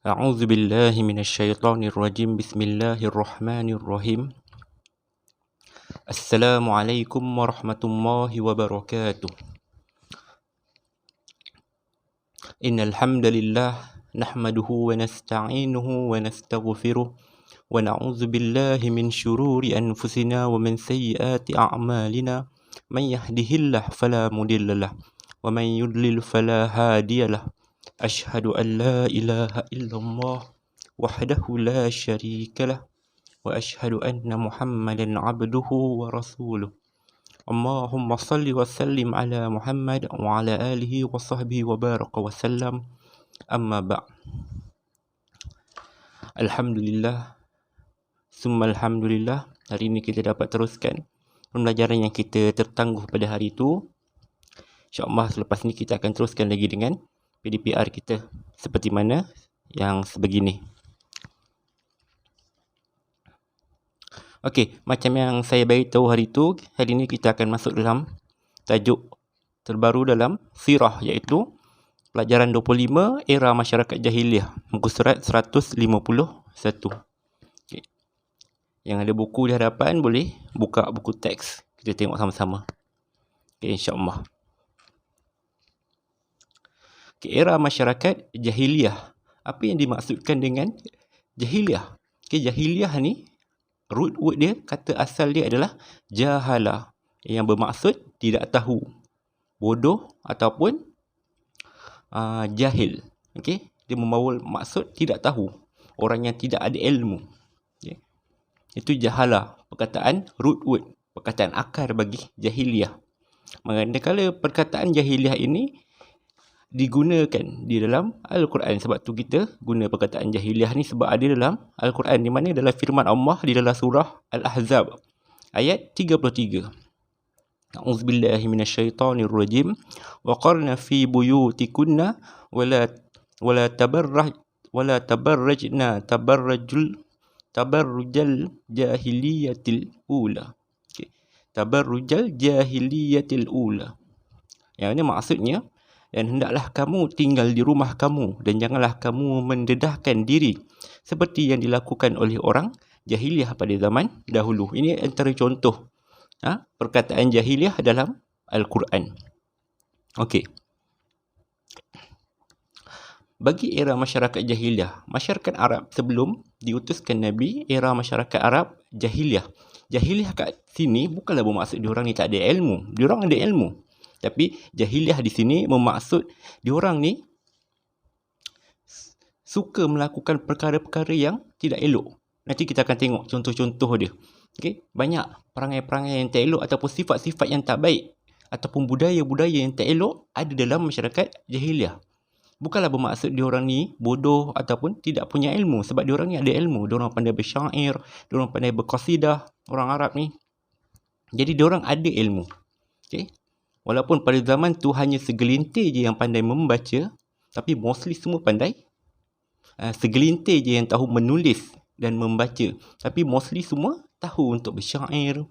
أعوذ بالله من الشيطان الرجيم بسم الله الرحمن الرحيم السلام عليكم ورحمة الله وبركاته إن الحمد لله نحمده ونستعينه ونستغفره ونعوذ بالله من شرور أنفسنا ومن سيئات أعمالنا من يهده الله فلا مضل له ومن يضلل فلا هادي له أشهد أن لا إله إلا الله وحده لا شريك له وأشهد أن محمدا عبده ورسوله اللهم صل وسلم على محمد وعلى آله وصحبه وبارك وسلم أما بعد Alhamdulillah Summa Alhamdulillah. Hari ini kita dapat teruskan pembelajaran yang kita tertangguh pada hari itu. InsyaAllah selepas ni kita akan teruskan lagi dengan PDPR kita seperti mana yang sebegini. Okey, macam yang saya beritahu hari itu, hari ini kita akan masuk dalam tajuk terbaru dalam sirah, iaitu pelajaran 25 era masyarakat jahiliah, muka surat 151. Okay. Yang ada buku di hadapan boleh buka buku teks, kita tengok sama-sama. Okay, insya-Allah. Okay, era masyarakat jahiliah. Apa yang dimaksudkan dengan jahiliah? Okay, jahiliah ni root word dia, kata asal dia adalah jahala, yang bermaksud tidak tahu, bodoh ataupun jahil. Okey, dia membawa maksud tidak tahu, orang yang tidak ada ilmu. Okay. Itu jahala, perkataan root word, perkataan akar bagi jahiliah. Manakala perkataan jahiliah ini digunakan di dalam Al-Quran. Sebab tu kita guna perkataan jahiliah ni, sebab ada dalam Al-Quran, di mana dalam firman Allah di dalam surah Al-Ahzab ayat 33. A'udzubillahi minasyaitonirrajim. Wa qarna fi buyutikunna wala tabarrajna tabarrujal jahiliyatil ula. Okay. Tabarrujal jahiliyatil ula. Yang ini maksudnya, dan hendaklah kamu tinggal di rumah kamu dan janganlah kamu mendedahkan diri seperti yang dilakukan oleh orang jahiliah pada zaman dahulu. Ini antara contoh perkataan jahiliah dalam Al-Quran. Okey. Bagi era masyarakat jahiliah, masyarakat Arab sebelum diutuskan Nabi, era masyarakat Arab jahiliah. Jahiliah kat sini bukanlah bermaksud diorang ni tak ada ilmu. Diorang ada ilmu. Tapi jahiliah di sini bermaksud diorang ni suka melakukan perkara-perkara yang tidak elok. Nanti kita akan tengok contoh-contoh dia. Okay? Banyak perangai-perangai yang tak elok ataupun sifat-sifat yang tak baik ataupun budaya-budaya yang tak elok ada dalam masyarakat jahiliah. Bukanlah bermaksud diorang ni bodoh ataupun tidak punya ilmu, sebab diorang ni ada ilmu. Diorang pandai bersyair, diorang pandai berqasidah, orang Arab ni. Jadi diorang ada ilmu. Okay? Walaupun pada zaman tu hanya segelintir je yang pandai membaca, tapi mostly semua pandai. Segelintir je yang tahu menulis dan membaca, tapi mostly semua tahu untuk bersyair,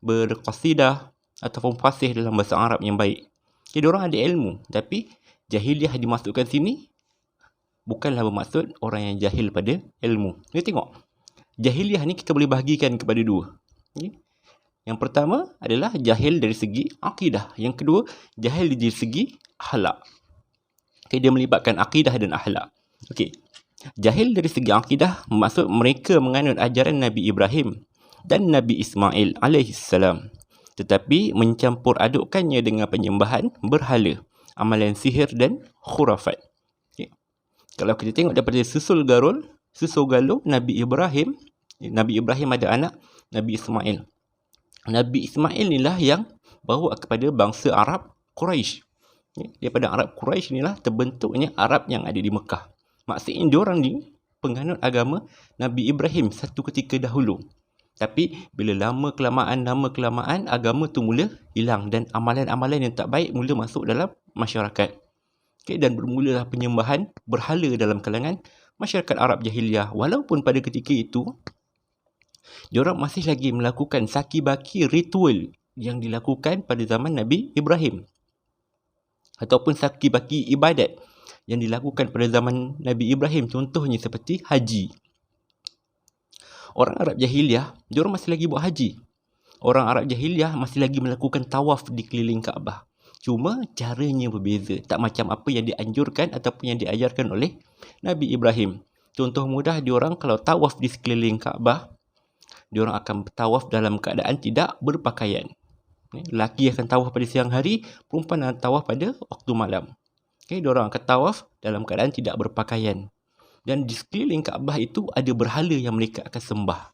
berqasidah ataupun fasih dalam bahasa Arab yang baik. Jadi diorang ada ilmu. Tapi jahiliah dimasukkan sini bukanlah bermaksud orang yang jahil pada ilmu. Kita tengok. Jahiliah ni kita boleh bahagikan kepada dua. Okay? Yang pertama adalah jahil dari segi akidah. Yang kedua, jahil dari segi akhlak. Okay, dia melibatkan akidah dan akhlak. Okay. Jahil dari segi akidah maksud mereka menganut ajaran Nabi Ibrahim dan Nabi Ismail alaihissalam, tetapi mencampur adukkannya dengan penyembahan berhala, amalan sihir dan khurafat. Okay. Kalau kita tengok daripada susul galur Nabi Ibrahim ada anak Nabi Ismail. Nabi Ismail inilah yang bawa kepada bangsa Arab Quraisy. Daripada Arab Quraisy inilah terbentuknya Arab yang ada di Mekah. Maksudnya diorang ni penganut agama Nabi Ibrahim satu ketika dahulu. Tapi bila lama kelamaan agama tu mula hilang dan amalan-amalan yang tak baik mula masuk dalam masyarakat. Okay, dan bermulalah penyembahan berhala dalam kalangan masyarakat Arab jahiliah. Walaupun pada ketika itu diorang masih lagi melakukan saki-baki ritual yang dilakukan pada zaman Nabi Ibrahim. Ataupun saki-baki ibadat yang dilakukan pada zaman Nabi Ibrahim. Contohnya seperti haji. Orang Arab Jahiliyah, diorang masih lagi buat haji. Orang Arab Jahiliyah masih lagi melakukan tawaf di keliling Kaabah. Cuma caranya berbeza. Tak macam apa yang dianjurkan ataupun yang diajarkan oleh Nabi Ibrahim. Contoh mudah, diorang kalau tawaf di sekeliling Kaabah, diorang akan bertawaf dalam keadaan tidak berpakaian. Lelaki akan tawaf pada siang hari, perempuan akan tawaf pada waktu malam. Diorang akan tawaf dalam keadaan tidak berpakaian. Dan di sekeliling Kaabah itu ada berhala yang mereka akan sembah.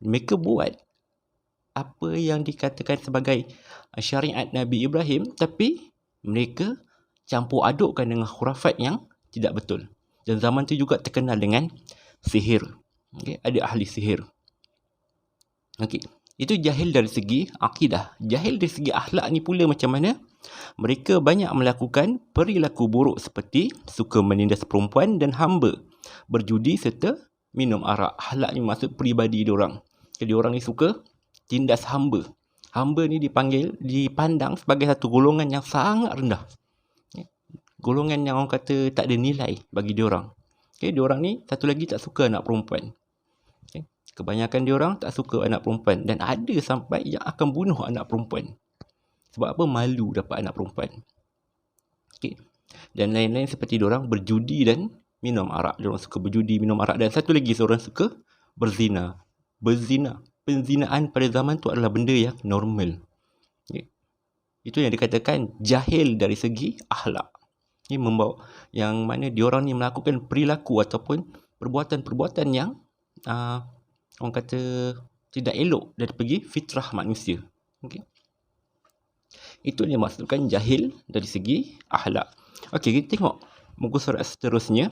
Mereka buat apa yang dikatakan sebagai syariat Nabi Ibrahim, tapi mereka campur adukkan dengan khurafat yang tidak betul. Dan zaman tu juga terkenal dengan sihir. Ada ahli sihir. Itu jahil dari segi akidah. Jahil dari segi akhlak ni pula macam mana? Mereka banyak melakukan perilaku buruk seperti suka menindas perempuan dan hamba, berjudi serta minum arak. Akhlak ni maksud peribadi diorang. Jadi orang ni suka tindas hamba. Hamba ni dipandang sebagai satu golongan yang sangat rendah. Golongan yang orang kata tak ada nilai bagi diorang. Diorang ni satu lagi tak suka anak perempuan. Kebanyakan diorang tak suka anak perempuan. Dan ada sampai yang akan bunuh anak perempuan. Sebab apa? Malu dapat anak perempuan. Dan lain-lain seperti diorang berjudi dan minum arak. Diorang suka berjudi, minum arak. Dan satu lagi, seorang suka berzina. Penzinaan pada zaman tu adalah benda yang normal. Itu yang dikatakan jahil dari segi akhlak. Ini membawa yang mana diorang ni melakukan perilaku ataupun perbuatan-perbuatan yang orang kata tidak elok dari segi fitrah manusia. Itu yang dimaksudkan jahil dari segi akhlak. Kita tengok muka surat seterusnya.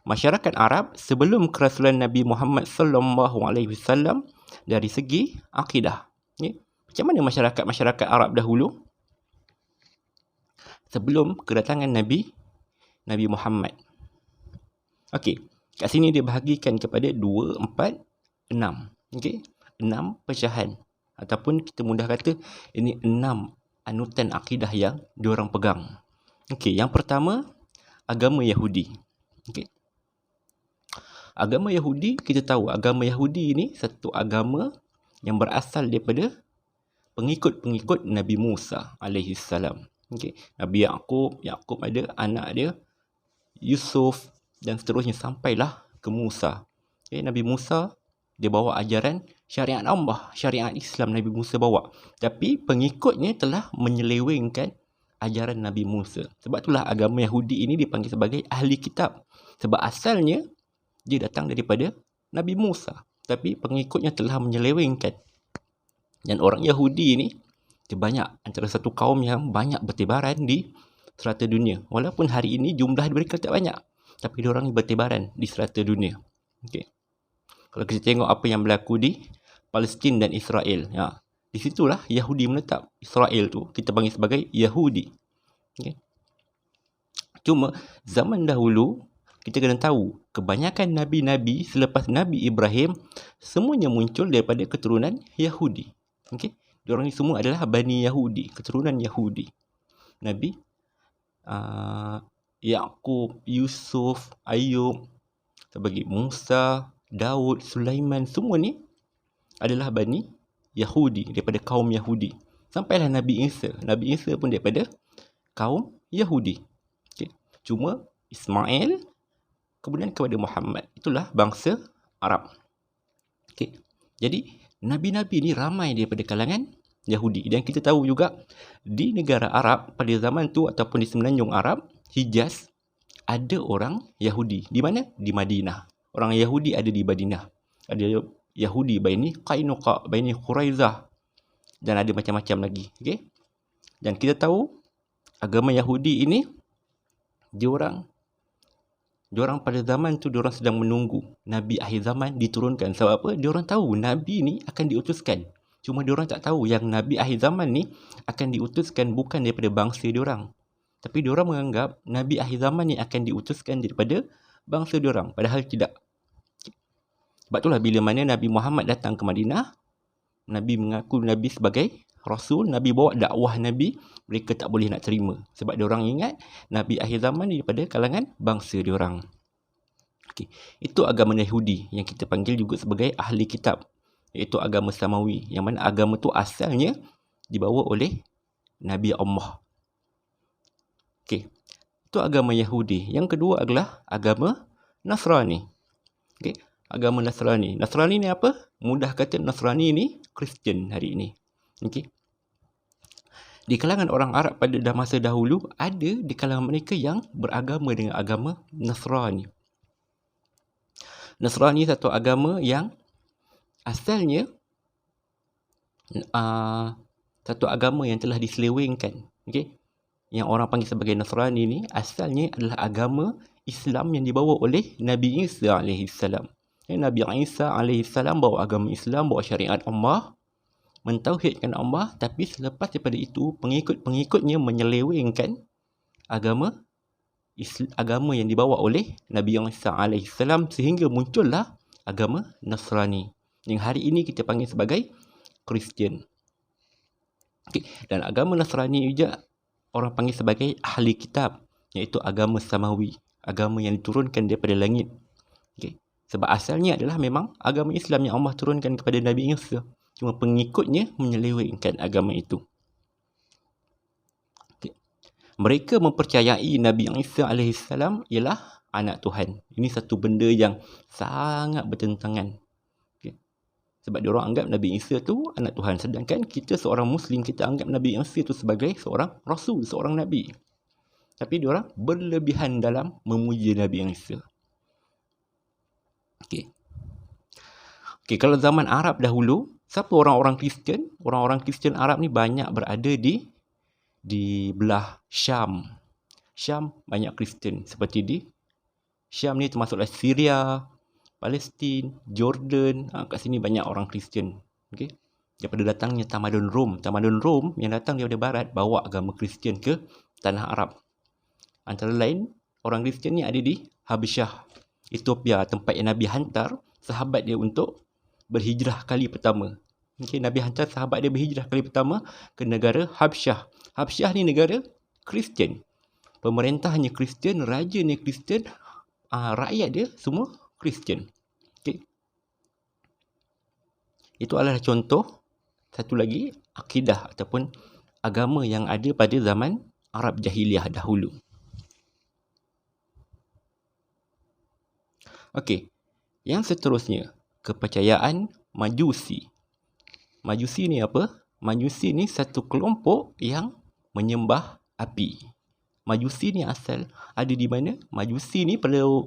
Masyarakat Arab sebelum kerasulan Nabi Muhammad sallallahu alaihi wasallam dari segi akidah. Macam mana masyarakat Arab dahulu? Sebelum kedatangan Nabi Muhammad. Kat sini dia bahagikan kepada 2, 4, 6. 6 pecahan. Ataupun kita mudah kata ini 6 anutan akidah yang diorang pegang. Yang pertama, agama Yahudi. Agama Yahudi, kita tahu agama Yahudi ini satu agama yang berasal daripada pengikut-pengikut Nabi Musa alaihi salam. Nabi Yaqub ada anak dia Yusuf dan seterusnya sampailah ke Musa. Nabi Musa dia bawa ajaran syariat Allah, syariat Islam Nabi Musa bawa. Tapi pengikutnya telah menyelewengkan ajaran Nabi Musa. Sebab itulah agama Yahudi ini dipanggil sebagai ahli kitab. Sebab asalnya dia datang daripada Nabi Musa. Tapi pengikutnya telah menyelewengkan. Dan orang Yahudi ini dia banyak, antara satu kaum yang banyak bertebaran di serata dunia. Walaupun hari ini jumlah mereka tak banyak, tapi diorang bertebaran di serata dunia. Kalau kita tengok apa yang berlaku di Palestin dan Israel, di situlah Yahudi menetap. Israel tu kita panggil sebagai Yahudi. Cuma zaman dahulu kita kena tahu kebanyakan nabi-nabi selepas Nabi Ibrahim semuanya muncul daripada keturunan Yahudi. Diorang ni semua adalah Bani Yahudi, keturunan Yahudi. Nabi Yaqub, Yusuf, Ayub, sebagai Musa, Daud, Sulaiman, semua ni adalah Bani Yahudi, daripada kaum Yahudi. Sampailah Nabi Isa. Nabi Isa pun daripada kaum Yahudi. Cuma Ismail kemudian kepada Muhammad. Itulah bangsa Arab. Jadi Nabi-Nabi ni ramai daripada kalangan Yahudi. Dan kita tahu juga di negara Arab pada zaman tu ataupun di semenanjung Arab, Hijaz, ada orang Yahudi. Di mana? Di Madinah. Orang Yahudi ada di Madinah. Ada Yahudi Bani Qainuqa, Bani Quraizah. Dan ada macam-macam lagi. Dan kita tahu agama Yahudi ini diorang pada zaman tu diorang sedang menunggu Nabi akhir zaman diturunkan. Sebab apa? Diorang tahu Nabi ni akan diutuskan. Cuma diorang tak tahu yang Nabi akhir zaman ni akan diutuskan bukan daripada bangsa diorang. Tapi diorang menganggap Nabi akhir zaman ni akan diutuskan daripada bangsa diorang. Padahal tidak. Sebab itulah bila mana Nabi Muhammad datang ke Madinah, Nabi mengaku Nabi sebagai Rasul, Nabi bawa dakwah Nabi, mereka tak boleh nak terima. Sebab diorang ingat Nabi akhir zaman ni daripada kalangan bangsa diorang. Okay. Itu agama Yahudi yang kita panggil juga sebagai ahli kitab, iaitu agama Samawi, yang mana agama tu asalnya dibawa oleh Nabi Allah. Okay. Itu agama Yahudi. Yang kedua adalah agama Nasrani. Okay. Agama Nasrani. Nasrani ni apa? Mudah kata Nasrani ni Kristian hari ini. Okay. Di kalangan orang Arab pada masa dahulu, ada di kalangan mereka yang beragama dengan agama Nasrani. Nasrani satu agama yang asalnya satu agama yang telah diselewengkan. Okay. Yang orang panggil sebagai Nasrani ni asalnya adalah agama Islam yang dibawa oleh Nabi Isa AS. Nabi Isa AS bawa agama Islam, bawa syariat Allah, mentauhidkan Allah, tapi selepas daripada itu pengikut-pengikutnya menyelewengkan agama yang dibawa oleh Nabi Isa AS, sehingga muncullah agama Nasrani yang hari ini kita panggil sebagai Kristian. Okay. Dan agama Nasrani juga orang panggil sebagai ahli kitab, iaitu agama Samawi, agama yang diturunkan daripada langit. Okay. Sebab asalnya adalah memang agama Islam yang Allah turunkan kepada Nabi Isa. Cuma pengikutnya menyelewengkan agama itu. Okay. Mereka mempercayai Nabi Isa AS ialah anak Tuhan. Ini satu benda yang sangat bertentangan. Okay. Sebab diorang anggap Nabi Isa tu anak Tuhan. Sedangkan kita seorang Muslim, kita anggap Nabi Isa tu sebagai seorang Rasul, seorang Nabi. Tapi diorang berlebihan dalam memuji Nabi Isa. Okay. Okay, kalau zaman Arab dahulu, siapa orang-orang Kristian? Orang-orang Kristian Arab ni banyak berada di belah Syam. Syam banyak Kristian. Seperti di Syam ni termasuklah Syria, Palestin, Jordan. Kat sini banyak orang Kristian. Okay. Daripada datangnya tamadun Rom. Tamadun Rom yang datang daripada barat bawa agama Kristian ke tanah Arab. Antara lain, orang Kristian ni ada di Habasyah, Ethiopia, tempat yang Nabi hantar sahabat dia untuk berhijrah kali pertama. Okay, Nabi hantar sahabat dia berhijrah kali pertama ke negara Habasyah. Habasyah ni negara Kristian. Pemerintahnya Kristian, rajanya Kristian, rakyat dia semua Kristian. Okay. Itu adalah contoh satu lagi akidah ataupun agama yang ada pada zaman Arab Jahiliyah dahulu. Okey. Yang seterusnya, kepercayaan Majusi. Majusi ni apa? Majusi ni satu kelompok yang menyembah api. Majusi ni asal ada di mana? Majusi ni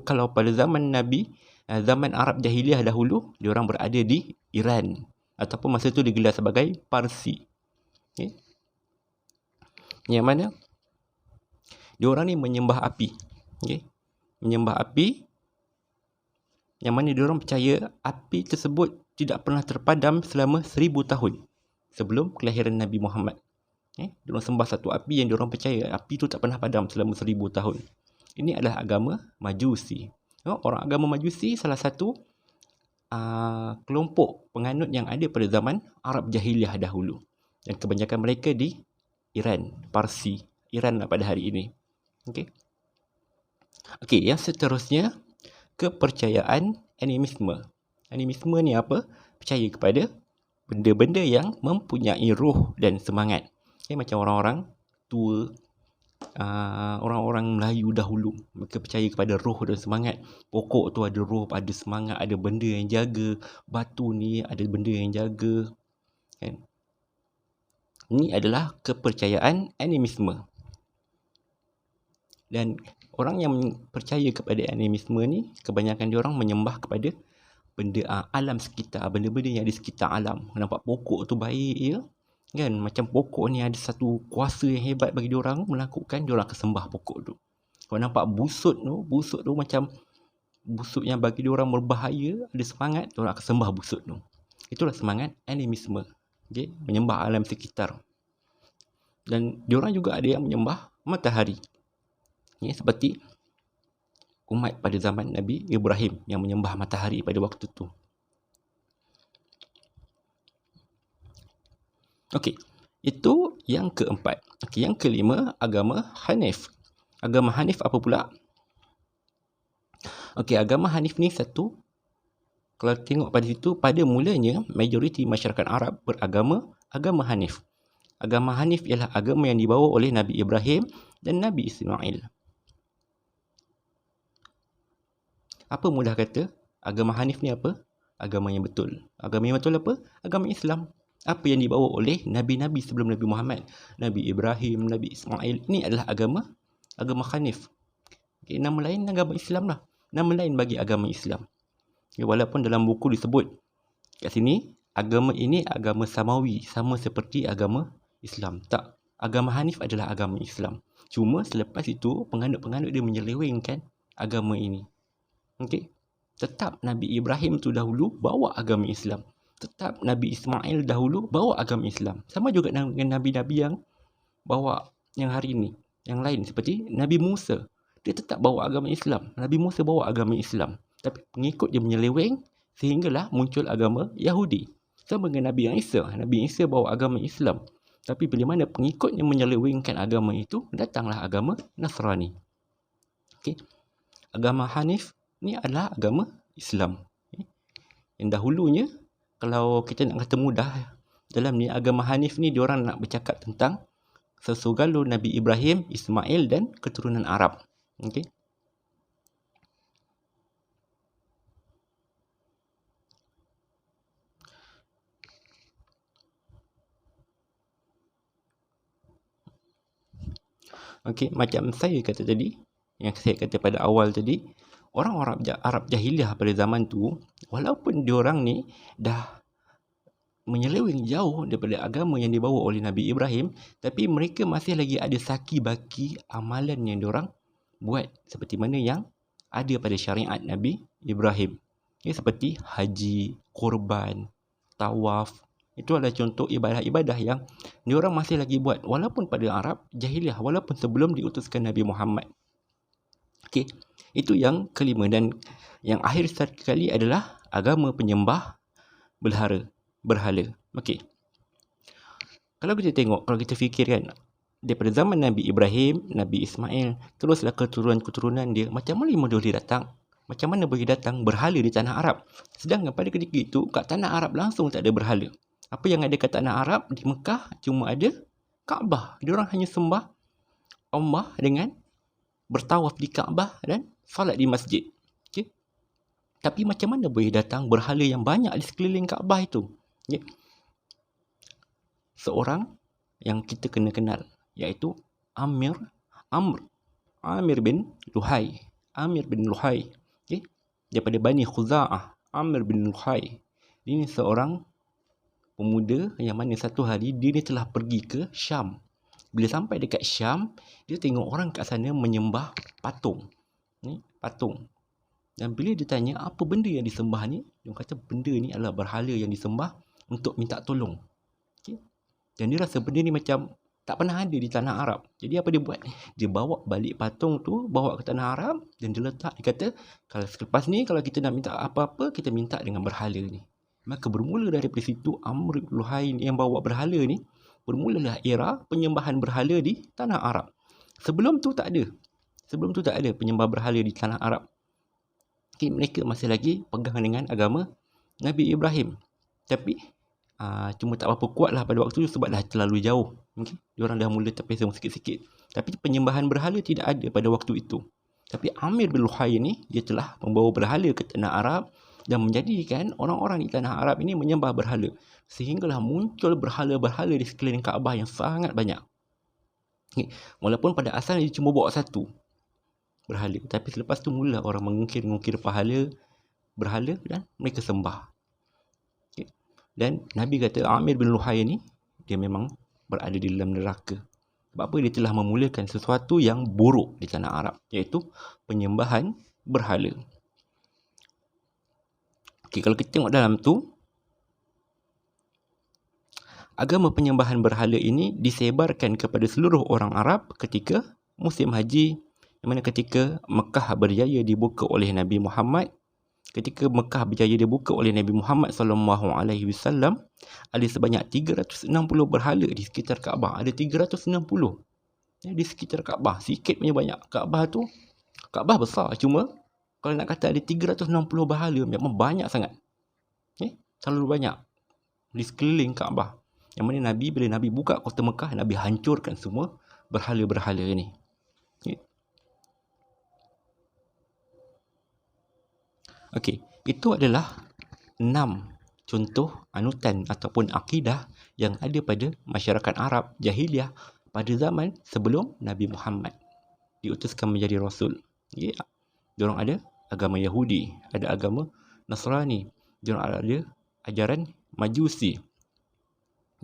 kalau pada zaman Nabi, zaman Arab Jahiliyah dahulu, diorang berada di Iran. Ataupun masa tu digelar sebagai Parsi. Okay. Yang mana? Diorang ni menyembah api. Okay. Menyembah api. Yang mana diorang percaya api tersebut tidak pernah terpadam selama 1000 tahun sebelum kelahiran Nabi Muhammad. Diorang sembah satu api yang diorang percaya api tu tak pernah padam selama 1000 tahun. Ini adalah agama Majusi. Orang agama Majusi salah satu kelompok penganut yang ada pada zaman Arab Jahiliyah dahulu. Dan kebanyakan mereka di Iran, Parsi. Iran lah pada hari ini. Okey. Okey, yang seterusnya, kepercayaan animisme. Animisme ni apa? Percaya kepada benda-benda yang mempunyai roh dan semangat. Okay, macam orang-orang tua, orang-orang Melayu dahulu, mereka percaya kepada roh dan semangat. Pokok tu ada roh, ada semangat, ada benda yang jaga. Batu ni ada benda yang jaga. Kan? Ini adalah kepercayaan animisme. Dan orang yang percaya kepada animisme ni, kebanyakan diorang menyembah kepada benda alam sekitar, benda-benda yang ada sekitar alam. Nampak pokok tu baik, ya? Kan? Macam pokok ni ada satu kuasa yang hebat bagi diorang melakukan, diorang akan sembah pokok tu. Kalau nampak busut tu macam busut yang bagi diorang berbahaya, ada semangat, diorang akan sembah busut tu. Itulah semangat animisme. Okay? Menyembah alam sekitar. Dan diorang juga ada yang menyembah matahari. Ya, seperti umat pada zaman Nabi Ibrahim yang menyembah matahari pada waktu tu. Okey. Itu yang keempat. Okey, yang kelima, agama Hanif. Agama Hanif apa pula? Okey, agama Hanif ni satu, kalau tengok pada situ, pada mulanya majoriti masyarakat Arab beragama agama Hanif. Agama Hanif ialah agama yang dibawa oleh Nabi Ibrahim dan Nabi Ismail. Apa mudah kata? Agama Hanif ni apa? Agama yang betul. Agama yang betul apa? Agama Islam. Apa yang dibawa oleh Nabi-Nabi sebelum Nabi Muhammad. Nabi Ibrahim, Nabi Ismail. Ini adalah agama Hanif. Okay, nama lain agama Islam lah. Nama lain bagi agama Islam. Okay, walaupun dalam buku disebut kat sini, agama ini agama samawi. Sama seperti agama Islam. Tak. Agama Hanif adalah agama Islam. Cuma selepas itu, penganut-penganut dia menyelewengkan agama ini. Okay. Tetap Nabi Ibrahim tu dahulu bawa agama Islam. Tetap Nabi Ismail dahulu bawa agama Islam. Sama juga dengan Nabi-Nabi yang bawa yang hari ini. Yang lain seperti Nabi Musa. Dia tetap bawa agama Islam. Nabi Musa bawa agama Islam. Tapi pengikut dia menyeleweng sehinggalah muncul agama Yahudi. Sama dengan Nabi Isa. Nabi Isa bawa agama Islam. Tapi bila mana pengikutnya menyelewengkan agama itu, datanglah agama Nasrani. Okay. Agama Hanif ni adalah agama Islam. Okay. Yang dahulunya, kalau kita nak kata mudah, dalam ni agama Hanif ni diorang nak bercakap tentang sesogalo Nabi Ibrahim, Ismail dan keturunan Arab. Okey. Okey, macam saya kata tadi, yang saya kata pada awal tadi, orang Arab jahiliah pada zaman tu, walaupun diorang ni dah menyeleweng jauh daripada agama yang dibawa oleh Nabi Ibrahim, tapi mereka masih lagi ada saki-baki amalan yang diorang buat seperti mana yang ada pada syariat Nabi Ibrahim. Ya, seperti haji, korban, tawaf. Itu adalah contoh ibadah-ibadah yang diorang masih lagi buat walaupun pada Arab jahiliah, walaupun sebelum diutuskan Nabi Muhammad. Okey, itu yang kelima. Dan yang akhir sekali adalah agama penyembah berhala. Okey. Kalau kita tengok, kalau kita fikirkan daripada zaman Nabi Ibrahim, Nabi Ismail, teruslah keturunan-keturunan dia, macam mana boleh datang? Macam mana boleh datang berhala di tanah Arab? Sedangkan pada ketika itu, kat tanah Arab langsung tak ada berhala. Apa yang ada kat tanah Arab di Mekah cuma ada Kaabah. Diorang hanya sembah Allah dengan bertawaf di Kaabah dan salat di masjid. Okay? Tapi macam mana boleh datang berhala yang banyak di sekeliling Kaabah itu? Okay? Seorang yang kita kena kenal, iaitu Amir bin Luhai. Amir bin Luhai. Okay? Daripada Bani Khuza'ah. Amir bin Luhai. Ini seorang pemuda yang mana satu hari dia ni telah pergi ke Syam. Bila sampai dekat Syam, dia tengok orang kat sana menyembah patung. Ni, patung. Dan bila dia tanya apa benda yang disembah ni, dia kata benda ni adalah berhala yang disembah untuk minta tolong. Okay? Dan dia rasa benda ni macam tak pernah ada di tanah Arab. Jadi apa dia buat? Dia bawa balik patung tu, bawa ke tanah Arab dan dia letak. Dia kata, kalau selepas ni kalau kita nak minta apa-apa, kita minta dengan berhala ni. Maka bermula daripada situ, Amr bin Luhai yang bawa berhala ni, bermulalah era penyembahan berhala di tanah Arab. Sebelum tu tak ada. Penyembah berhala di tanah Arab. Okay, mereka masih lagi pegang dengan agama Nabi Ibrahim. Tapi cuma tak berapa kuat lah pada waktu tu sebab dah terlalu jauh. Okay? Diorang dah mula terpesong sikit-sikit. Tapi penyembahan berhala tidak ada pada waktu itu. Tapi Amir bin Luhai ni, dia telah membawa berhala ke tanah Arab dan menjadikan orang-orang di tanah Arab ini menyembah berhala. Sehinggalah muncul berhala-berhala di sekeliling Kaabah yang sangat banyak. Okay. Walaupun pada asalnya dia cuma bawa satu berhala. Tapi selepas tu mula orang mengungkir berhala dan mereka sembah. Okay. Dan Nabi kata Amir bin Luhai ni, dia memang berada di dalam neraka. Sebab apa? Dia telah memulakan sesuatu yang buruk di tanah Arab, iaitu penyembahan berhala. Okay, kalau kita tengok dalam tu, agama penyembahan berhala ini disebarkan kepada seluruh orang Arab ketika musim haji, di mana ketika Mekah berjaya dibuka oleh Nabi Muhammad, Ketika Mekah berjaya dibuka oleh Nabi Muhammad SAW, ada sebanyak 360 berhala di sekitar Kaabah. Ada 360 di sekitar Kaabah. Sikit punya banyak. Kaabah besar. Cuma kalau nak kata ada 360 berhala, memang banyak sangat. Terlalu banyak di sekeliling Kaabah. Yang mana bila Nabi buka kota Mekah, Nabi hancurkan semua berhala-berhala ni. Okey, itu adalah 6 contoh anutan ataupun akidah yang ada pada masyarakat Arab jahiliah pada zaman sebelum Nabi Muhammad diutuskan menjadi Rasul. Diorang ada agama Yahudi, ada agama Nasrani, diorang ada ajaran Majusi,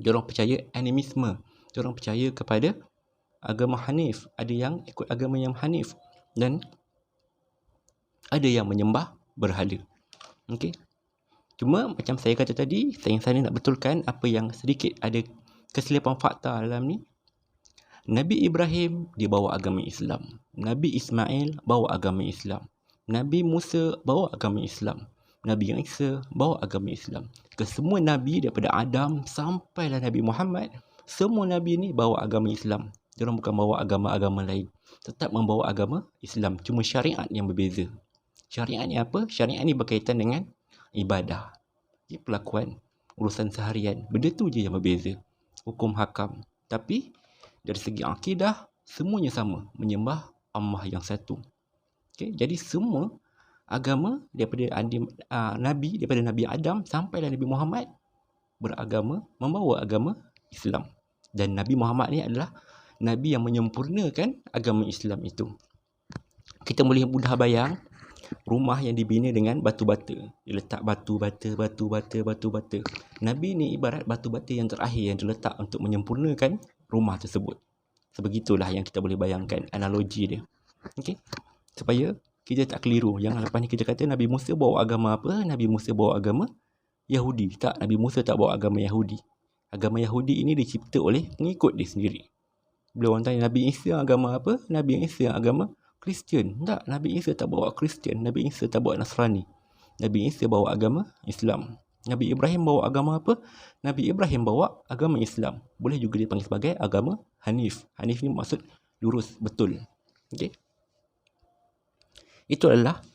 diorang percaya animisme, diorang percaya kepada agama Hanif, ada yang ikut agama yang Hanif, dan ada yang menyembah berhala. Okey. Cuma macam saya kata tadi, saya nak betulkan apa yang sedikit ada kesilapan fakta dalam ni. Nabi Ibrahim dia bawa agama Islam. Nabi Ismail bawa agama Islam. Nabi Musa bawa agama Islam. Nabi Isa bawa agama Islam. Kesemua nabi daripada Adam sampailah Nabi Muhammad, semua nabi ni bawa agama Islam. Diorang bukan bawa agama-agama lain, tetap membawa agama Islam, cuma syariat yang berbeza. Syariat ni apa? Syariat ni berkaitan dengan ibadah, perlakuan, urusan seharian. Benda tu je yang berbeza, hukum hakam. Tapi dari segi akidah, semuanya sama, menyembah Allah yang satu. Okay? Jadi semua agama daripada Nabi Adam sampailah Nabi Muhammad membawa agama Islam. Dan Nabi Muhammad ni adalah Nabi yang menyempurnakan agama Islam itu. Kita boleh mudah bayang rumah yang dibina dengan batu bata. Dia letak batu bata. Nabi ni ibarat batu bata yang terakhir yang diletak untuk menyempurnakan rumah tersebut. Sebegitulah yang kita boleh bayangkan analogi dia. Okey. Supaya kita tak keliru. Jangan lepas ni kita kata Nabi Musa bawa agama apa? Nabi Musa bawa agama Yahudi. Tak, Nabi Musa tak bawa agama Yahudi. Agama Yahudi ini dicipta oleh pengikut dia sendiri. Bila orang tanya Nabi Isa agama apa? Nabi Isa agama Kristian. Tak, Nabi Isa tak bawa Kristian. Nabi Isa tak bawa Nasrani. Nabi Isa bawa agama Islam. Nabi Ibrahim bawa agama apa? Nabi Ibrahim bawa agama Islam. Boleh juga dipanggil sebagai agama Hanif. Hanif ni maksud lurus, betul. Okey. Itu adalah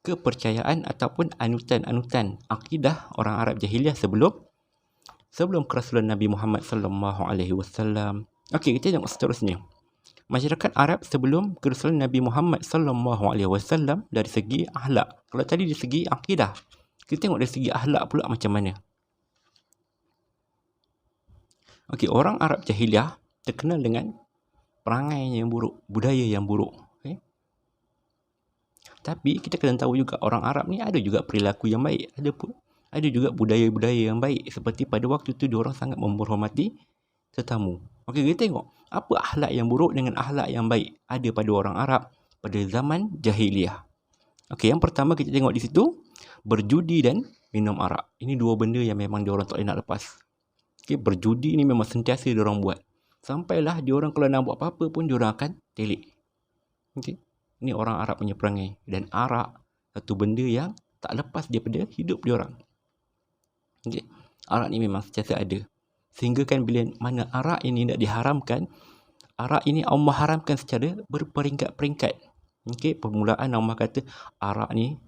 kepercayaan ataupun anutan-anutan akidah orang Arab jahiliah sebelum kerasulan Nabi Muhammad SAW. Okey, kita tengok seterusnya. Masyarakat Arab sebelum kerasulan Nabi Muhammad SAW dari segi akhlak. Kalau tadi dari segi akidah, kita tengok dari segi akhlak pula macam mana. Okey, orang Arab jahiliah terkenal dengan perangai yang buruk, budaya yang buruk. Okay? Tapi kita kena tahu juga orang Arab ni ada juga perilaku yang baik. Ada juga budaya-budaya yang baik. Seperti pada waktu tu diorang sangat menghormati tetamu. Okey, kita tengok apa akhlak yang buruk dengan akhlak yang baik ada pada orang Arab pada zaman jahiliah. Okey, yang pertama kita tengok di situ, berjudi dan minum arak. Ini dua benda yang memang diorang tak boleh nak lepas. Okey, berjudi ni memang sentiasa diorang buat. Sampailah diorang kalau nak buat apa-apa pun diorang akan telik. Okey, ini orang Arab punya perangai. Dan arak satu benda yang tak lepas daripada hidup diorang. Okey, arak ni memang sentiasa ada. Sehingga kan bila mana arak ini nak diharamkan, arak ini Allah haramkan secara berperingkat-peringkat. Okey, permulaan Allah kata arak ni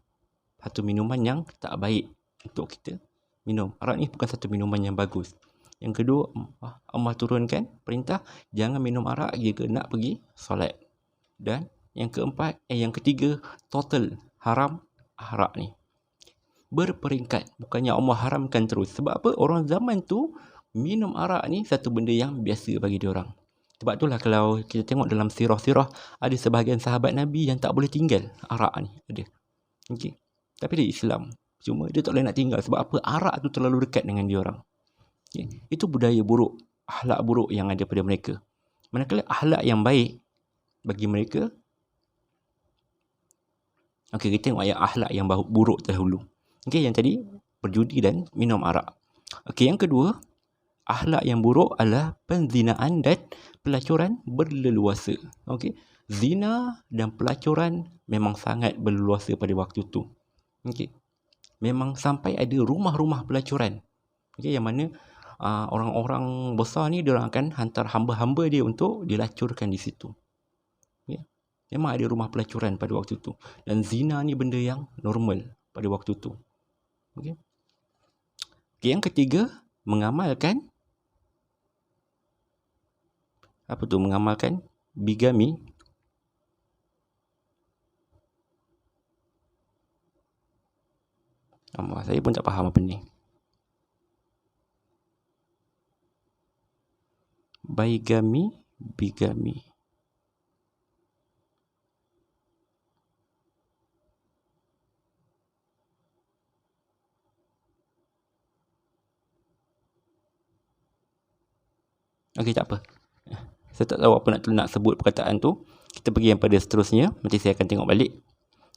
satu minuman yang tak baik untuk kita minum. Arak ni bukan satu minuman yang bagus. Yang kedua, Allah turunkan perintah jangan minum arak jika nak pergi solat. Dan yang ketiga, total haram arak ni. Berperingkat, bukannya Allah haramkan terus. Sebab apa? Orang zaman tu minum arak ni satu benda yang biasa bagi diorang. Sebab itulah kalau kita tengok dalam sirah-sirah, ada sebahagian sahabat Nabi yang tak boleh tinggal arak ni. Ada. Okey. Tapi dia Islam. Cuma dia tak boleh nak tinggal. Sebab apa? Arak tu terlalu dekat dengan diorang. Okay. Itu budaya buruk, akhlak buruk yang ada pada mereka. Manakala akhlak yang baik bagi mereka. Okey, kita tengok yang akhlak yang buruk dahulu. Okey, yang tadi berjudi dan minum arak. Okey, yang kedua, akhlak yang buruk adalah penzinaan dan pelacuran berleluasa. Okey, zina dan pelacuran memang sangat berleluasa pada waktu tu. Okey. Memang sampai ada rumah-rumah pelacuran. Okey, yang mana orang-orang besar ni diorang akan hantar hamba-hamba dia untuk dilacurkan di situ. Okay. Memang ada rumah pelacuran pada waktu tu. Dan zina ni benda yang normal pada waktu tu. Okey. Okay, yang ketiga, mengamalkan mengamalkan bigami. Saya pun tak faham apa ni. Bigami. Okey, tak apa. Saya tak tahu apa nak sebut perkataan tu. Kita pergi yang pada seterusnya. Nanti saya akan tengok balik.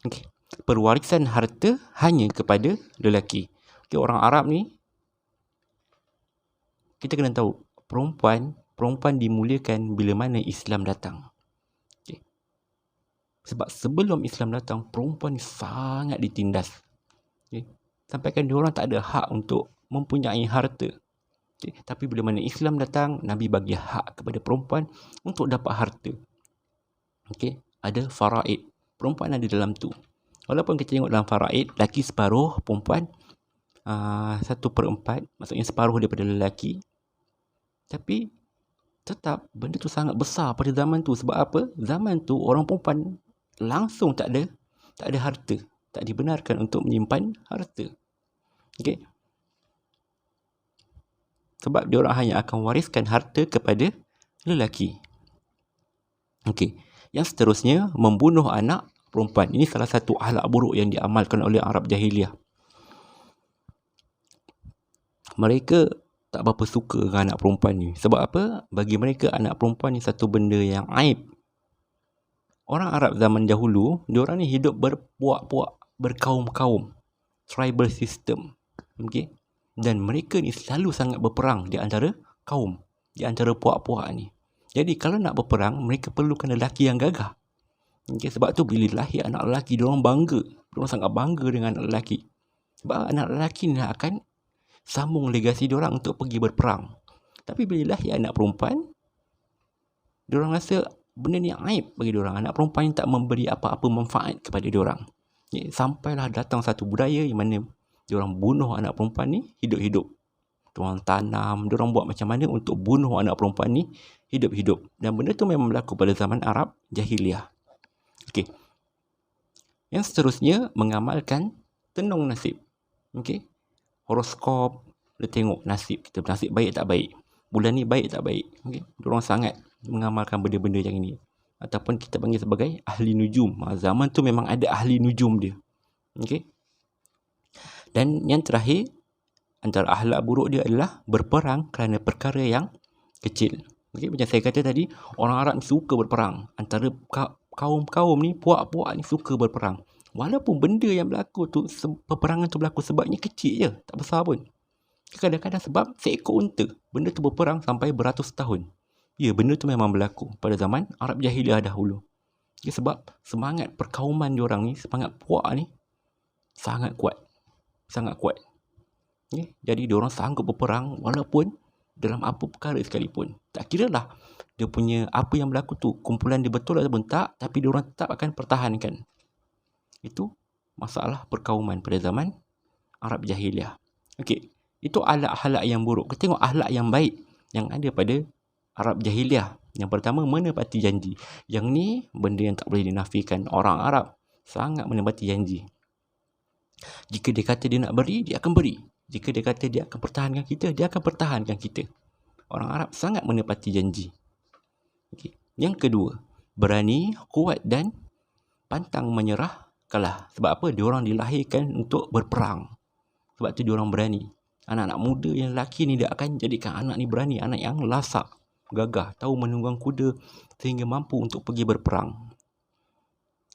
Okey. Perwarisan harta hanya kepada lelaki. Okey, orang Arab ni, kita kena tahu, perempuan dimuliakan bila mana Islam datang. Okay. Sebab sebelum Islam datang, perempuan ni sangat ditindas. Okay. Sampai kan diorang tak ada hak untuk mempunyai harta. Okay. Tapi bila mana Islam datang, Nabi bagi hak kepada perempuan untuk dapat harta. Okay. Ada faraid. Perempuan ada dalam tu. Walaupun kita tengok dalam faraid, lelaki separuh, perempuan 1/4, maksudnya separuh daripada lelaki. Tapi tetap benda tu sangat besar pada zaman tu. Sebab apa? Zaman tu orang perempuan langsung tak ada harta. Tak dibenarkan untuk menyimpan harta. Okey. Sebab diorang hanya akan wariskan harta kepada lelaki. Okey. Yang seterusnya, membunuh anak perempuan. Ini salah satu akhlak buruk yang diamalkan oleh Arab Jahiliyah. Mereka tak berapa suka dengan anak perempuan ni. Sebab apa? Bagi mereka, anak perempuan ni satu benda yang aib. Orang Arab zaman dahulu, diorang ni hidup berpuak-puak, berkaum-kaum. Tribal system. Okay? Dan mereka ni selalu sangat berperang di antara kaum, di antara puak-puak ni. Jadi kalau nak berperang, mereka perlukan lelaki yang gagah. Okay? Sebab tu bila lahir anak lelaki, diorang bangga. Diorang sangat bangga dengan anak lelaki. Sebab anak lelaki ni akan sambung legasi diorang untuk pergi berperang. Tapi bila lahir anak perempuan, diorang rasa benda ni aib bagi diorang. Anak perempuan ni tak memberi apa-apa manfaat kepada diorang. Okay? Sampailah datang satu budaya yang mana diorang bunuh anak perempuan ni hidup-hidup. Diorang tanam, diorang buat macam mana untuk bunuh anak perempuan ni hidup-hidup. Dan benda tu memang berlaku pada zaman Arab Jahiliyah. Okey. Yang seterusnya, mengamalkan tenung nasib. Okey. Horoskop, dia tengok nasib kita, nasib baik tak baik. Bulan ni baik tak baik. Okey. Diorang sangat mengamalkan benda-benda yang ini. Ataupun kita panggil sebagai ahli nujum. Zaman tu memang ada ahli nujum dia. Okey. Dan yang terakhir, antara akhlak buruk dia adalah berperang kerana perkara yang kecil. Okay, macam saya kata tadi, orang Arab ni suka berperang. Antara kaum-kaum ni, puak-puak ni suka berperang. Walaupun benda yang berlaku tu, peperangan tu berlaku sebabnya kecil je, tak besar pun. Kadang-kadang sebab seekor unta, benda tu berperang sampai beratus tahun. Ya, benda tu memang berlaku pada zaman Arab Jahiliyah dahulu. Okay, sebab semangat perkauman diorang ni, semangat puak ni, sangat kuat. Okay? Jadi diorang sanggup berperang walaupun dalam apa perkara sekalipun. Tak kira lah dia punya apa yang berlaku tu kumpulan dia betul ataupun tak, tapi diorang tetap akan pertahankan. Itu masalah perkauman pada zaman Arab Jahiliyah. Okey, itu akhlak-akhlak yang buruk. Kita tengok akhlak yang baik yang ada pada Arab Jahiliyah. Yang pertama, menepati janji. Yang ni benda yang tak boleh dinafikan. Orang Arab sangat menepati janji. Jika dia kata dia nak beri, dia akan beri. Jika dia kata dia akan pertahankan kita, dia akan pertahankan kita. Orang Arab sangat menepati janji. Okay. Yang kedua, berani, kuat dan pantang menyerah kalah. Sebab apa? Diorang dilahirkan untuk berperang. Sebab tu diorang berani. Anak-anak muda yang lelaki ni dia akan jadikan anak ni berani. Anak yang lasak, gagah, tahu menunggang kuda sehingga mampu untuk pergi berperang.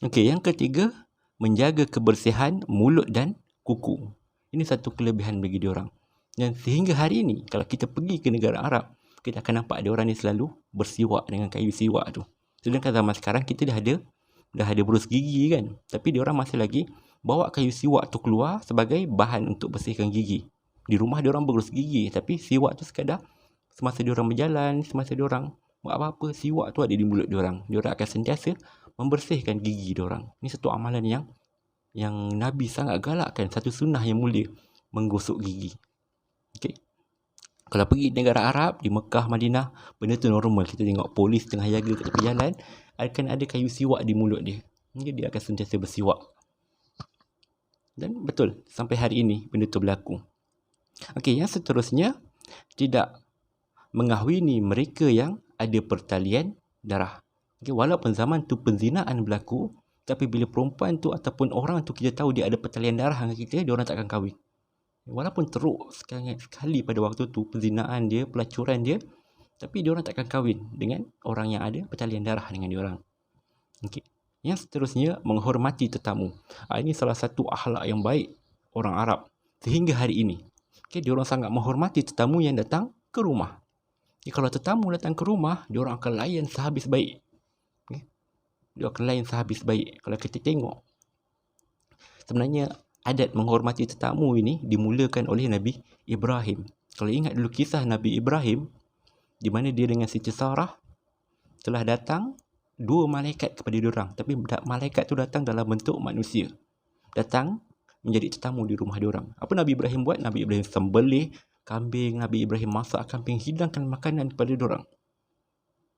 Okey, yang ketiga, menjaga kebersihan mulut dan kuku. Ini satu kelebihan bagi diorang. Dan sehingga hari ini, kalau kita pergi ke negara Arab, kita akan nampak diorang ni selalu bersiwak dengan kayu siwak tu. Sedangkan zaman sekarang kita dah ada berus gigi kan. Tapi diorang masih lagi bawa kayu siwak tu keluar sebagai bahan untuk bersihkan gigi. Di rumah diorang berus gigi, tapi siwak tu sekadar semasa diorang berjalan, semasa diorang buat apa-apa, siwak tu ada di mulut diorang. Diorang akan sentiasa membersihkan gigi diorang. Ini satu amalan yang Nabi sangat galakkan, satu sunnah yang mulia, menggosok gigi. Okay. Kalau pergi negara Arab, di Mekah, Madinah, benda tu normal. Kita tengok polis tengah jaga kat tepi jalan, akan ada kayu siwak di mulut dia. Dia akan sentiasa bersiwak. Dan betul, sampai hari ini benda tu berlaku. Okey, yang seterusnya, tidak mengahwini mereka yang ada pertalian darah. Okay, walaupun zaman tu penzinaan berlaku, tapi bila perempuan tu ataupun orang tu kita tahu dia ada pertalian darah dengan kita, dia orang takkan kahwin. Walaupun teruk sekali pada waktu tu penzinaan dia, pelacuran dia, tapi dia orang takkan kahwin dengan orang yang ada pertalian darah dengan dia orang. Okey. Yang seterusnya, menghormati tetamu. Ini salah satu akhlak yang baik orang Arab sehingga hari ini. Okay, dia orang sangat menghormati tetamu yang datang ke rumah. Okay, kalau tetamu datang ke rumah, dia orang akan layan sehabis baik. Okay. Dia akan layan sehabis baik. Kalau kita tengok, sebenarnya adat menghormati tetamu ini dimulakan oleh Nabi Ibrahim. Kalau ingat dulu kisah Nabi Ibrahim, di mana dia dengan Siti Sarah telah datang dua malaikat kepada diorang. Tapi malaikat tu datang dalam bentuk manusia. Datang menjadi tetamu di rumah diorang. Apa Nabi Ibrahim buat? Nabi Ibrahim sembelih kambing, Nabi Ibrahim masak kambing, hidangkan makanan kepada diorang.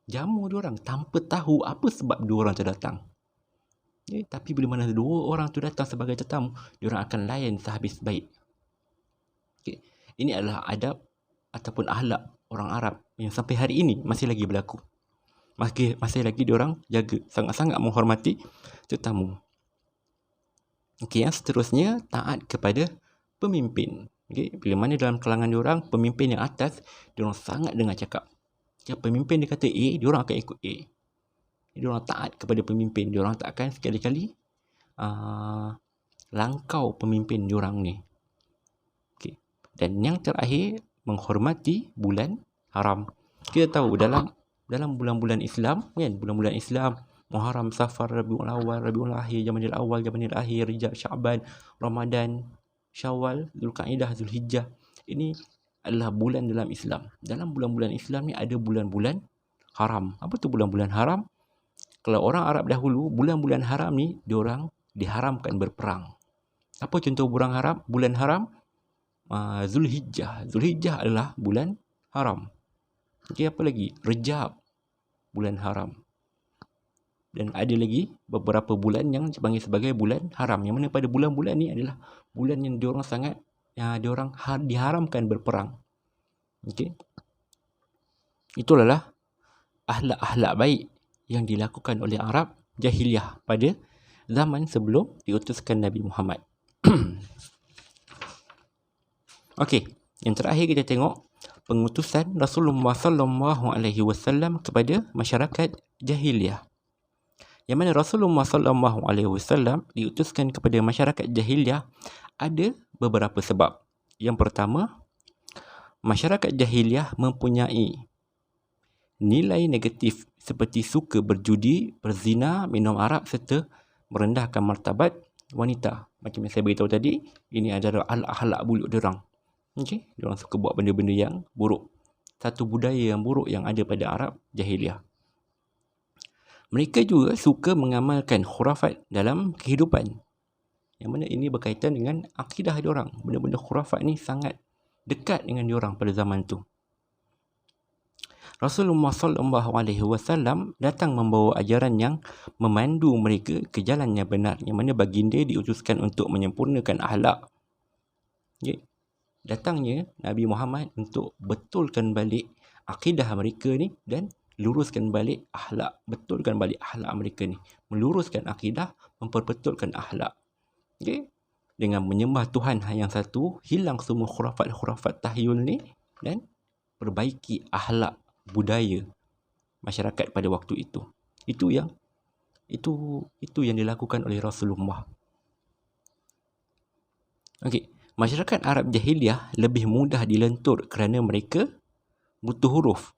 Jamu diorang tanpa tahu apa sebab diorang tu datang. Tapi bila mana dua orang tu datang sebagai tetamu, diorang akan layan sehabis baik. Ini adalah adab ataupun akhlak orang Arab yang sampai hari ini masih lagi berlaku. Masih lagi diorang jaga, sangat-sangat menghormati tetamu. Yang seterusnya, taat kepada pemimpin. Bila mana dalam kalangan diorang, pemimpin yang atas, diorang sangat dengar cakap. Pemimpin dia kata A, diorang akan ikut A. Diorang taat kepada pemimpin. Diorang tak akan sekali-kali langkau pemimpin diorang ni. Dan yang terakhir, menghormati bulan haram. Kita tahu dalam bulan-bulan Islam, kan, bulan-bulan Islam, Muharram, Safar, Rabiul Awal, Rabiul Akhir, Jamadil Awal, Jamadil Akhir, Rejab, Sya'ban, Ramadan, Syawal, Zulkaidah, Zulhijjah. Ini adalah bulan dalam Islam. Dalam bulan-bulan Islam ni ada bulan-bulan haram. Apa tu bulan-bulan haram? Kalau orang Arab dahulu, bulan-bulan haram ni diorang diharamkan berperang. Apa contoh bulan haram? Bulan haram Zulhijjah. Zulhijjah adalah bulan haram. Apa lagi? Rejab, bulan haram. Dan ada lagi beberapa bulan yang dipanggil sebagai bulan haram. Yang mana pada bulan-bulan ni adalah bulan yang diorang diorang diharamkan berperang. Itulah akhlak-akhlak baik yang dilakukan oleh Arab jahiliyah pada zaman sebelum diutuskan Nabi Muhammad. Yang terakhir kita tengok pengutusan Rasulullah SAW kepada masyarakat jahiliyah. Yang mana Rasulullah SAW diutuskan kepada masyarakat jahiliyah ada beberapa sebab. Yang pertama, masyarakat jahiliyah mempunyai nilai negatif seperti suka berjudi, berzina, minum arak serta merendahkan martabat wanita. Macam yang saya beritahu tadi, ini adalah akhlak buruk diorang. Diorang suka buat benda-benda yang buruk. Satu budaya yang buruk yang ada pada Arab jahiliyah. Mereka juga suka mengamalkan khurafat dalam kehidupan. Yang mana ini berkaitan dengan akidah diorang. Benda-benda khurafat ni sangat dekat dengan diorang pada zaman tu. Rasulullah SAW datang membawa ajaran yang memandu mereka ke jalan yang benar. Yang mana baginda diutuskan untuk menyempurnakan akhlak. Datangnya Nabi Muhammad untuk betulkan balik akidah mereka ni dan luruskan balik akhlak, betulkan balik akhlak mereka ni, meluruskan akidah, memperbetulkan akhlak. Dengan menyembah Tuhan yang satu, hilang semua khurafat-khurafat tahyul ni dan perbaiki akhlak budaya masyarakat pada waktu itu. Itu yang dilakukan oleh Rasulullah. Masyarakat Arab jahiliyah lebih mudah dilentur kerana mereka butuh huruf.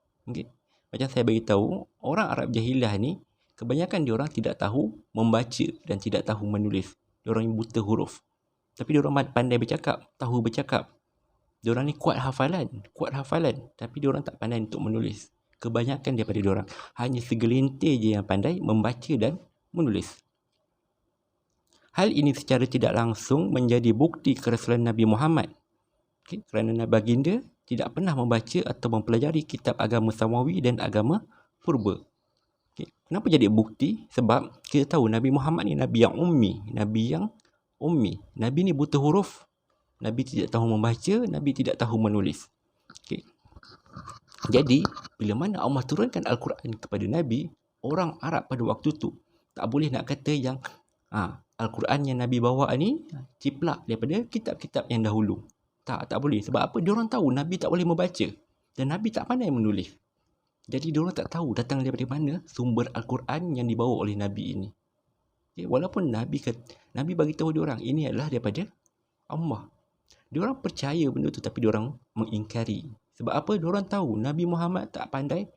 Macam saya beritahu, orang Arab jahiliyah ni kebanyakan diorang tidak tahu membaca dan tidak tahu menulis. Diorang ni buta huruf. Tapi diorang pandai bercakap, tahu bercakap. Diorang ni kuat hafalan. Tapi diorang tak pandai untuk menulis. Kebanyakan daripada diorang hanya segelintir je yang pandai membaca dan menulis. Hal ini secara tidak langsung menjadi bukti kerasulan Nabi Muhammad. Kerana Nabi Baginda tidak pernah membaca atau mempelajari kitab agama Samawi dan agama Purba. Kenapa jadi bukti? Sebab kita tahu Nabi Muhammad ni Nabi yang ummi. Nabi ni buta huruf. Nabi tidak tahu membaca, Nabi tidak tahu menulis. Jadi, bila mana Allah turunkan Al-Quran kepada Nabi, orang Arab pada waktu tu tak boleh nak kata yang Al-Quran yang Nabi bawa ni ciplak daripada kitab-kitab yang dahulu. Tak boleh. Sebab apa? Diorang tahu Nabi tak boleh membaca dan Nabi tak pandai menulis. Jadi diorang tak tahu datang daripada mana sumber Al-Quran yang dibawa oleh Nabi ini. Walaupun Nabi bagi tahu diorang ini adalah daripada Allah. Diorang percaya benda tu tapi diorang mengingkari. Sebab apa? Diorang tahu Nabi Muhammad tak pandai.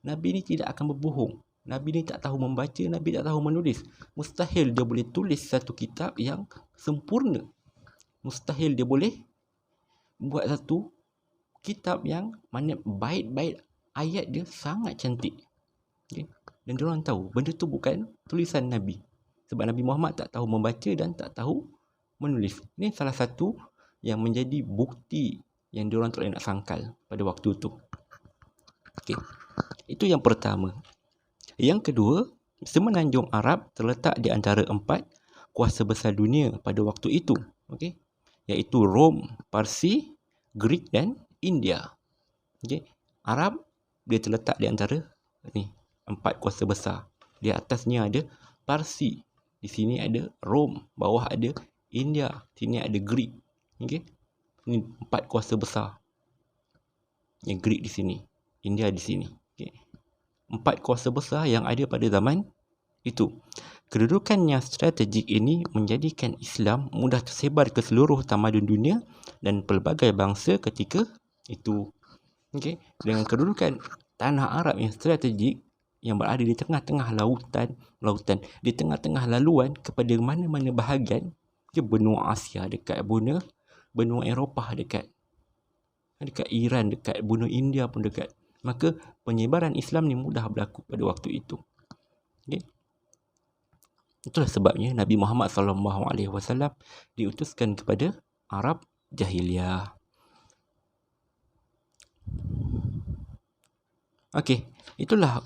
Nabi ni tidak akan berbohong. Nabi ni tak tahu membaca, Nabi tak tahu menulis. Mustahil dia boleh tulis satu kitab yang sempurna. Mustahil dia boleh buat satu kitab yang mana bait-bait ayat dia sangat cantik. Dan diorang tahu benda tu bukan tulisan Nabi. Sebab Nabi Muhammad tak tahu membaca dan tak tahu menulis. Ini salah satu yang menjadi bukti yang diorang tak boleh nak sangkal pada waktu tu. Itu yang pertama. Yang kedua, semenanjung Arab terletak di antara 4 kuasa besar dunia pada waktu itu. Iaitu Rom, Parsi, Greek dan India. Arab dia terletak di antara 4 kuasa besar. Di atasnya ada Parsi, di sini ada Rom, bawah ada India, sini ada Greek. Ini 4 kuasa besar. Yang Greek di sini, India di sini. 4 kuasa besar yang ada pada zaman itu. Kedudukan yang strategik ini menjadikan Islam mudah tersebar ke seluruh tamadun dunia dan pelbagai bangsa ketika itu. Dengan kedudukan tanah Arab yang strategik yang berada di tengah-tengah lautan, di tengah-tengah laluan kepada mana-mana bahagian, benua Asia dekat, benua Eropah dekat Iran dekat, benua India pun dekat. Maka penyebaran Islam ni mudah berlaku pada waktu itu. Itulah sebabnya Nabi Muhammad SAW diutuskan kepada Arab Jahiliyah. Itulah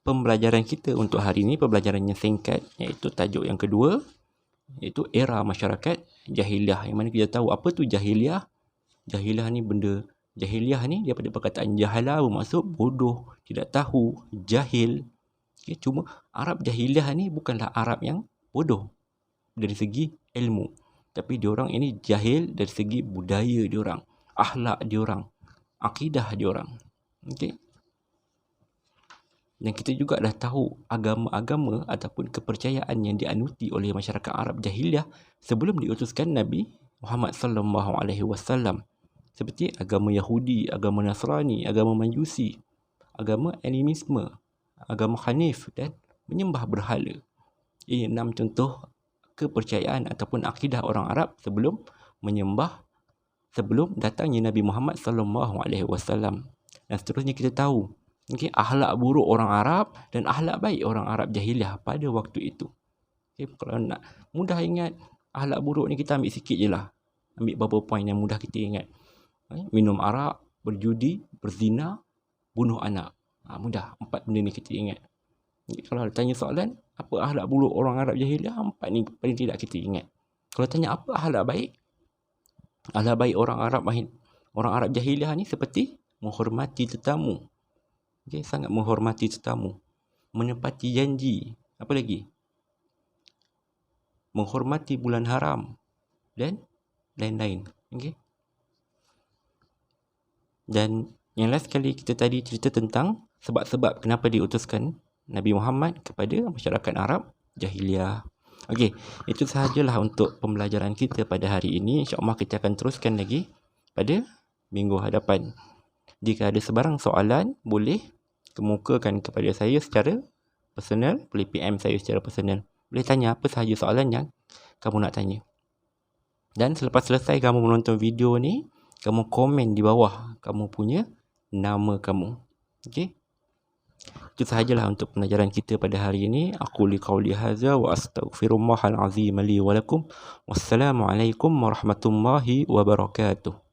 pembelajaran kita untuk hari ini. Pembelajaran yang singkat, iaitu tajuk yang kedua, iaitu era masyarakat Jahiliyah. Yang mana kita tahu apa tu Jahiliyah. Jahiliyah ni daripada perkataan jahala, bermaksud bodoh, tidak tahu, jahil. Cuma Arab Jahiliyah ni bukanlah Arab yang bodoh dari segi ilmu, tapi diorang ini jahil dari segi budaya diorang, akhlak diorang, akidah diorang. Dan kita juga dah tahu agama-agama ataupun kepercayaan yang dianuti oleh masyarakat Arab Jahiliyah sebelum diutuskan Nabi Muhammad SAW. Seperti agama Yahudi, agama Nasrani, agama Majusi, agama animisme, agama Hanif dan menyembah berhala. Ini 6 contoh kepercayaan ataupun akidah orang Arab sebelum datangnya Nabi Muhammad SAW. Dan seterusnya kita tahu akhlak buruk orang Arab dan akhlak baik orang Arab Jahiliyah pada waktu itu. Kalau nak mudah ingat akhlak buruk ni, kita ambil sikit je lah. Ambil beberapa poin yang mudah kita ingat. Minum arak, berjudi, berzina, bunuh anak. Mudah, 4 benda ni kita ingat. Kalau tanya soalan, apa akhlak buruk orang Arab Jahiliyah, 4 ni paling tidak kita ingat. Kalau tanya apa akhlak baik, akhlak baik orang Arab Jahiliyah ni seperti menghormati tetamu. Sangat menghormati tetamu, menepati janji. Apa lagi? Menghormati bulan haram dan lain-lain. Dan yang last kali kita tadi cerita tentang sebab-sebab kenapa diutuskan Nabi Muhammad kepada masyarakat Arab Jahiliyah. Itu sahajalah untuk pembelajaran kita pada hari ini. InsyaAllah kita akan teruskan lagi pada minggu hadapan. Jika ada sebarang soalan, boleh kemukakan kepada saya secara personal, boleh PM saya secara personal. boleh tanya apa sahaja soalan yang kamu nak tanya. Dan selepas selesai kamu menonton video ni, kamu komen di bawah kamu punya nama kamu. Okey? Itu sahajalah untuk pelajaran kita pada hari ini. Aku liqauli hadza wa astaghfirullahal azim li wa lakum. Wassalamualaikum warahmatullahi wabarakatuh.